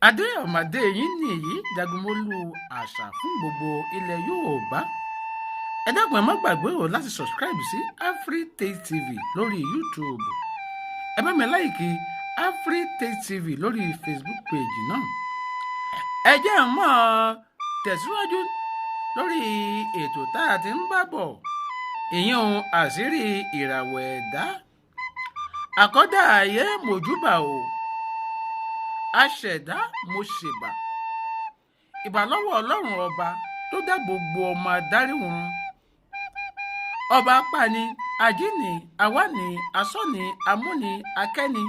adé ọ̀màdé yìí nìyí jagunmólú àṣà fún gbogbo ilẹ̀ Yorùbá. Ẹ dákun ẹ má gbàgbé o láti subscribe sí Àṣírí TV lórí YouTube. Ẹ bá mi láìkì Àṣírí TV lórí Facebook page náà. Ẹ jẹ́ mọ́ tẹ̀síwájú lórí ètò tá a ti ń bá bọ̀, ìyẹn àṣírí ìràwọ̀ ẹ̀dá. Àkọ́dá ayé mojúbà o, aṣẹ̀dá mo ṣèbà. Ìbà lọ́wọ́ Ọlọ́run ọba tó dá gbogbo ọmọ adáríhun. Ọba apani, ajíni, awáni, asọ́ni, amúni, akẹ́ni.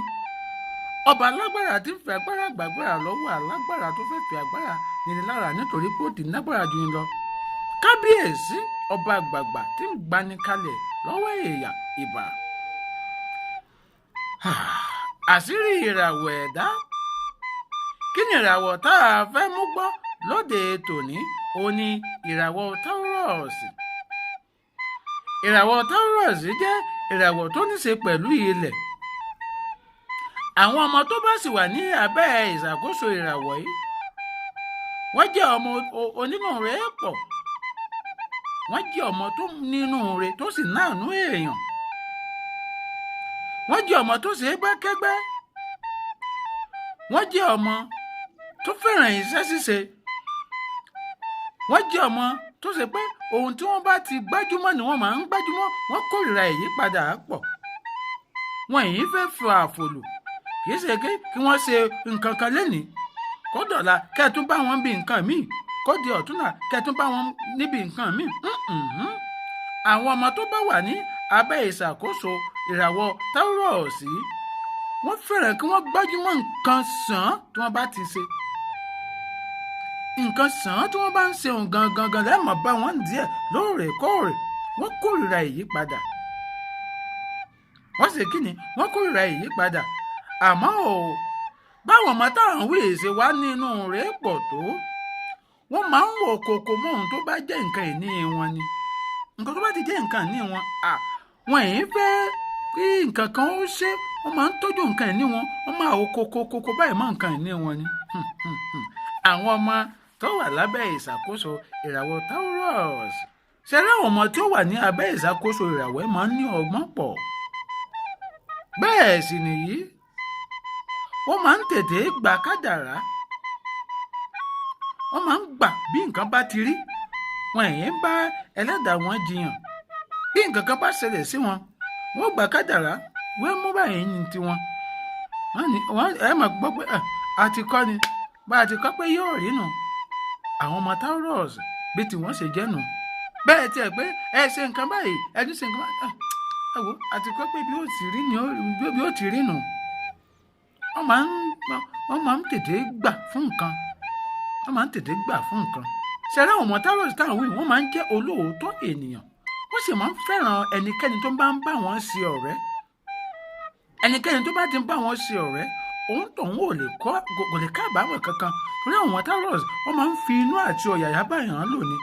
Ọba alágbára tí ń fi agbára gbàgbára lọ́wọ́ alágbára tó fẹ́ fi agbára níni lára nítorí pé ó ti nágbára jù ní lọ. Kábíyèsí ọba àgbààgbà tí ń gbani kalẹ̀ lọ́wọ́ èèyàn ìbà. Àṣírí ìràwọ̀ ẹ̀dá. Kí ni ìràwọ̀ tá a fẹ́ mú gbọ́ lóde tòní? Ó ní ìràwọ̀ Táúrọ̀sì. Ìràwọ̀ Táúrọ̀sì jẹ́ ìràwọ̀ tó ní ṣe pẹ̀lú ilẹ̀. Àwọn ọmọ tó bá sì wà ní abẹ́ ìṣàkóso ìràwọ̀ yìí, wọ́n jẹ́ ọmọ onínúure pọ̀. Wọ́n jẹ́ ọmọ tó nínúure tó sì náànú èèyàn. Wọ́n jẹ́ ọmọ tó ṣe é bá kẹ́gbẹ́. Wọ́n jẹ́ ọmọ tó fẹ́ràn iṣẹ́ ṣíṣe. Wọ́n jẹ́ ọmọ tó ṣe pé ohun tí wọ́n bá ti gbájúmọ́ ni wọ́n máa ń gbájúmọ́. Wọ́n kórìíra ìyípadà pọ̀. Wọn yìí fẹ́ fọ àfòlù. Kì í ṣe kí wọ́n ṣe nǹkan kan lénìí kó dọ̀la kẹ́ẹ̀tún bá wọn bí nǹkan míì, kó di ọ̀túnla kẹ́ẹ̀tún bá wọn níbi nǹkan míì. Àwọn ọmọ tó bá wà ní abẹ́ ìṣàkóso ìràwọ̀ Táúrọ̀sì, wọ́n fẹ́ràn kí wọ́n gbájúmọ́ nǹkan sàn tí wọ́n bá ti ṣe. Nǹkan sàn tí wọ́n bá ń ṣe òun gangan lẹ́mọ̀ bá wọn díẹ̀ lóòrèkóòrè. Wọ́n kórìíra ìyípadà. Wọ́n ṣe kí ni? Wọ́n kórìíra ìyípadà. Àmọ́ o, báwọn ọmọ táwọn wí ṣe wá nínú rẹ̀ pọ̀ tó, wọ́n máa ń wò kòkò mọ́ ohun tó bá jẹ́ nǹkan ìní wọn ni. Nǹkan tó bá ti jẹ́ nǹkan ìní wọn, wọn yìí fẹ́ kí nǹkan kan ó ṣe. Wọ́n máa ń tọ́jú nǹkan ìní wọn. Wọ́n máa wò kòkò báyìí mọ́ nǹkan ìní wọn ni. Àwọn ọmọ tó wà lábẹ́ ìṣàkóso ìràwọ̀ Táúrọ̀sì, ṣẹlẹ̀ àwọn ọmọ tí ó wà ní abẹ́ ìṣàkóso ìràwọ̀ ẹ̀ máa ń ní ọgbọ́n pọ̀. Bẹ́ẹ̀ sì nìyí, wọ́n máa ń tètè gbà kádàrá. Wọ́n máa ń gbà bí nǹkan bá ti rí. Wọn èyí ń bá ẹlẹ́dàá wọn jiyàn. Bí nǹkan kan bá ṣẹlẹ̀ sí wọn, wọ́n gbà kádàrá. Wọ́n mú báyìí ní tiwọn. Ẹ máa gbọ́ pé àti kọ́ ni bá a ti kọ́ pé yóò rí nù. Àwọn ọmọ Táúrọ̀sì bí tiwọn ṣe jẹ́ nù. Bẹ́ẹ̀ tiẹ̀ pé ẹ ṣe nǹkan báyìí, ẹ tún ṣe nǹkan báyìí. Ẹ wo àti kọ́ pé bí ó ti rí nù. Wọ́n máa ń tètè gbà fún nǹkan. Wọ́n máa ń tètè gbà fún nǹkan. Ṣẹlẹ̀ àwọn ọmọ Táúrọ̀sì táwọn wí, wọ́n máa ń jẹ́ olóòótọ́ ènìyàn. Wọ́n sì máa ń fẹ́ràn ẹnikẹ́ni tó bá ń bá wọn ṣe ọ̀rẹ́. Ẹnikẹ́ni tó bá ti ń bá wọn ṣe ọ̀rẹ́, òun tòun kò lè kábàámọ̀ kankan. Torí àwọn Táúrọ̀sì wọ́n máa ń fi inú àti ọ̀yàyà báyàn lò ní.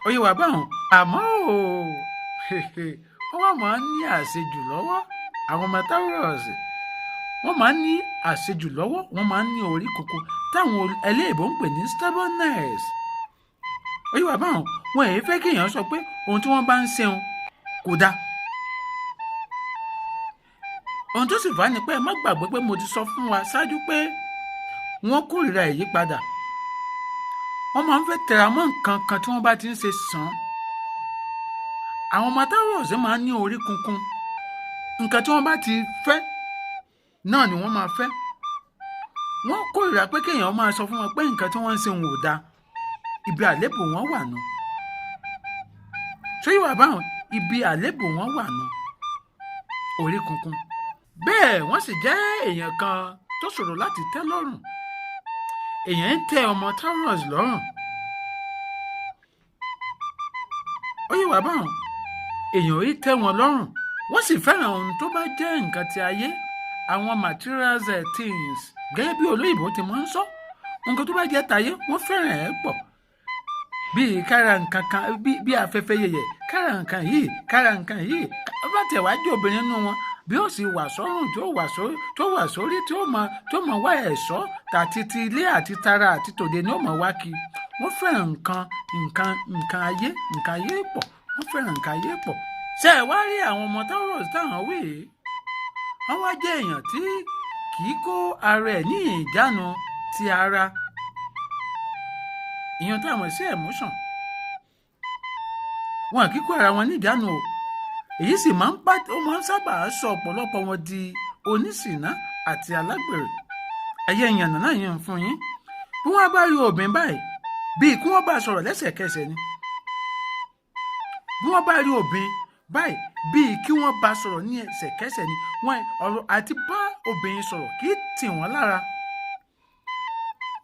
Oyè wà báwọn. Àmọ́ wọ́n wá máa ń ní àṣejù lọ́wọ́. Àwọn ọmọ Táúrọ̀sì wọ́n máa ń ní àṣejù lọ́wọ́. Wọ́n máa ń ní orí kòkó táwọn ẹlẹ́ẹ̀bọ̀ ń pè ní stubbornness. Oyè wà báwọn. Wọn èyí fẹ́ kéèyàn sọ pé ohun tí wọ́n bá ń ṣeun kò dáa. Ohun tó sì fà á ni pé ẹ má gbàgbé pé mo ti sọ fún wa ṣáájú pé wọ́n kórìíra ìyípadà. Wọ́n máa ń fẹ́ tẹra mọ́ nǹkan kan tí wọ́n bá ti ń ṣe sàn. Àwọn ọmọ Táúrọ̀sì máa ń ní orí kunkun. Nǹkan tí wọ́n bá ti fẹ́ náà ni wọ́n máa fẹ́. Wọ́n kórìíra pé kéèyàn máa sọ fún wọn pé nǹkan tí wọ́n ń ṣe wọn ò dáa. Ibi àlébù wọn wà nù. Ṣé ìwà báwọn? Ibi àlébù wọn wà nù. Orí kunkun. Bẹ́ẹ̀ wọ́n sì jẹ́ èèyàn kan tó ṣòro láti tẹ́ lọ́rùn. Èèyàn ń tẹ́ ọmọ Táúrọ̀sì lọ́rùn. Ó yẹ wá báwọn. Èèyàn ò tẹ́ wọn lọ́rùn. Wọ́n sì fẹ́ràn ohun tó bá jẹ́ nǹkan ti ayé. Àwọn materials things, gẹ́gẹ́ bí olóyìnbó ti máa ń sọ. Nǹkan tó bá jẹ́ tayé, wọ́n fẹ́ràn ẹ̀ pọ̀. Bíi kára nǹkan kan, bí afẹ́fẹ́ yẹyẹ, kára nǹkan yìí. Bá tẹ̀ wá jẹ́ obìnrin nínú wọn, bí ó sì wà sọ́rùn tó wà sórí tí ó mọ wá ẹ̀ṣọ́ tàti ti ilé àti tara àti tòde ni ó mọ wá kí wọ́n fẹ́ràn nǹkan ayé pọ̀ wọ́n fẹ́ràn nǹkan ayé pọ̀. ṣé ẹ wá rí àwọn ọmọ Taurus táwọn wí wọ́n wá jẹ́ èèyàn tí kì í kó ara ẹ̀ ní ìjánu ti ara ìyẹn táwọn sí emotion wọn kì í kó ara wọn ní ìjánu o èyí sì máa ń sábà sọ ọ̀pọ̀lọpọ̀ wọn di oníṣìná àti alágbèrè ẹ̀yẹ ìyànnà náà yẹn fún yín bí wọ́n bá rí obìnrin báyìí bíi kí wọ́n bá sọ̀rọ̀ lẹ́sẹ̀kẹsẹ̀ ni bí wọ́n bá rí obìnrin báyìí bíi kí wọ́n bá sọ̀rọ̀ ní ẹsẹ̀kẹsẹ̀ ni wọ́n ọ̀rọ̀ àti bá obìnrin sọ̀rọ̀ kì í tì wọ́n lára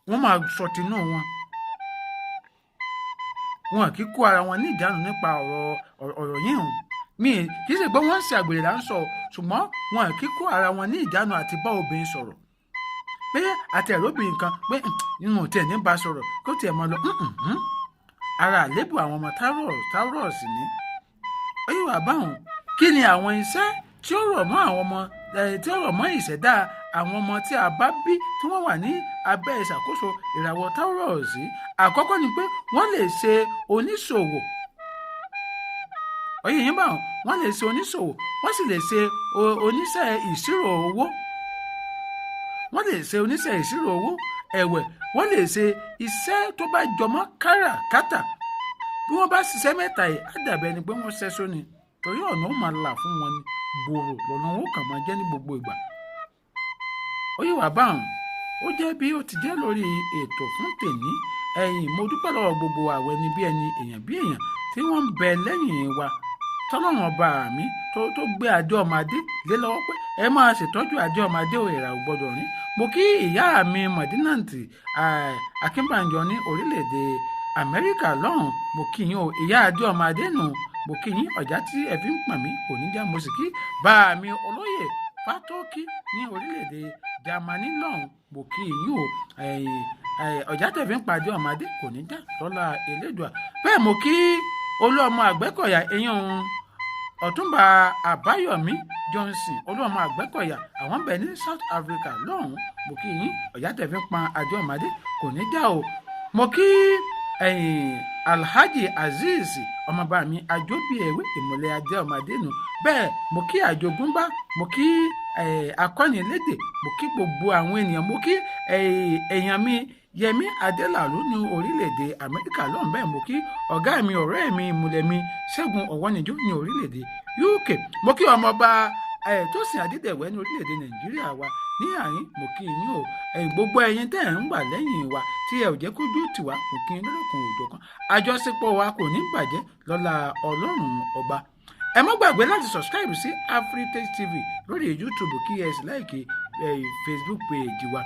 wọ́n máa sọ tinú wọn kì í kó ara wọn ní ìjánu nípa ọ̀rọ̀ yìí hàn mi kì í ṣe pé wọ́n ń ṣe àgbèrè là ń sọ ṣùgbọ́n wọn kì í kó ara wọn ní ìjánu àti bá obìnrin sọ̀rọ̀ pé àti ẹ̀rọbìnrin kan pé nínú tiẹ̀ ní bá sọ̀rọ̀ kó tiẹ̀ mọ́ lọ ara àlébù àwọn ọmọ Taurus ní oyè wà báwọn kí ni àwọn iṣẹ́ tí ó rọ̀ mọ́ àwọn ọmọ tí ó rọ̀ mọ́ ìṣẹ̀dá àwọn ọmọ tí a bá bí tí wọ́n wà ní abẹ́ ìṣàkóso ìràwọ̀ Taurus àkọ́kọ́ ni pé wọ́n lè ṣe oníṣòwò oyè yín báwọn wọ́n lè ṣe oníṣòwò wọ́n sì lè ṣe oníṣẹ́ ìṣirò owó ẹ̀wẹ̀ wọ́n lè ṣe iṣẹ́ tó bá jọmọ́ káràkátà bí wọ́n bá ṣiṣẹ́ mẹ́ta yìí á dàbẹ̀ ni pé wọ́n ṣẹ́ṣó ni torí ọ̀nà ó máa là fún wọn ni gbòòrò lọ́nà ó kàn máa jẹ́ ní gbogbo ìgbà. ó yí wà báwọn ó jẹ́ bí ó ti jẹ́ lórí ètò fún tèmi mo dúpẹ́ lọ́wọ́ gbogbo àwẹ̀ ni bí ẹni èèyàn bí èèyàn tí wọ́n ń bẹ lẹ́yìn wa tọ́lọ́run ọba mi tó gbé adé ọmọdé lé lọ́wọ́ pé ẹ máa ṣètọ́jú adé ọmọdé Ìràwọ gbọ́dọ̀ rí mo kí ìyá mi Mọ̀dínàntì Akínbànjọ ní orílẹ̀-èdè Amẹ́ríkà lọ́hùn mo kí yín o ìyá adé ọmọdé nù mo kí yín ọ̀já tí ẹ fi ń pọ̀n mí kò ní já mo sì kí bá mi olóyè Fátókí ní orílẹ̀-èdè Jámánì lọ́hùn mo kí yín o ọ̀já tẹ̀ fi ń pàdé ọmọdé kò ní já lọ́lá Elédùà bẹ́ẹ̀ mo kí olúọmọ Àgbẹ̀kọ̀yà eyín Ọ̀túnba Àbáyọ̀mí Johnson olúọmọ Àgbẹ̀kọ̀yà àwọn bẹ̀ ní South Africa lọ́hùn mo kí yín ọ̀já tẹ̀ fi ń pa àjọ ọmọdé kò ní já o mo kí Alhaji Azeez ọmọọba mi àjọbíẹwé ìmọ̀lẹ̀ adé ọmọdé nù bẹ́ẹ̀ mo kí àjogúnbá mo kí akọ́nilédè mo kí gbogbo àwọn ènìyàn mo kí èèyàn mi Yẹmí Adélàlú ní orílẹ̀-èdè Amẹ́ríkà lọ́hùn bẹ́ẹ̀ mo kí ọ̀gá mi ọ̀rẹ́ mi ìmùlẹ̀ mi Ṣẹ́gun Ọ̀wọ́nìjọ́ ní orílẹ̀-èdè UK mo kí ọmọọba Tósìn Adédèwẹ́ ní orílẹ̀-èdè Nàìjíríà wa ní àyín mo kí yín o gbogbo ẹ̀yin tẹ́ ẹ̀ ń wà lẹ́yìn wa tí ẹ ò jẹ́ kójú tiwa mo kí yín lọ́lọ́kun òjọ̀kan àjọṣepọ̀ wa kò ní bàjẹ́ lọ́lá Ọlọ́run ọba ẹ má gbàgbé láti subscribe sí Àṣírí TV lórí YouTube kí ẹ sì láìkì Facebook page wa.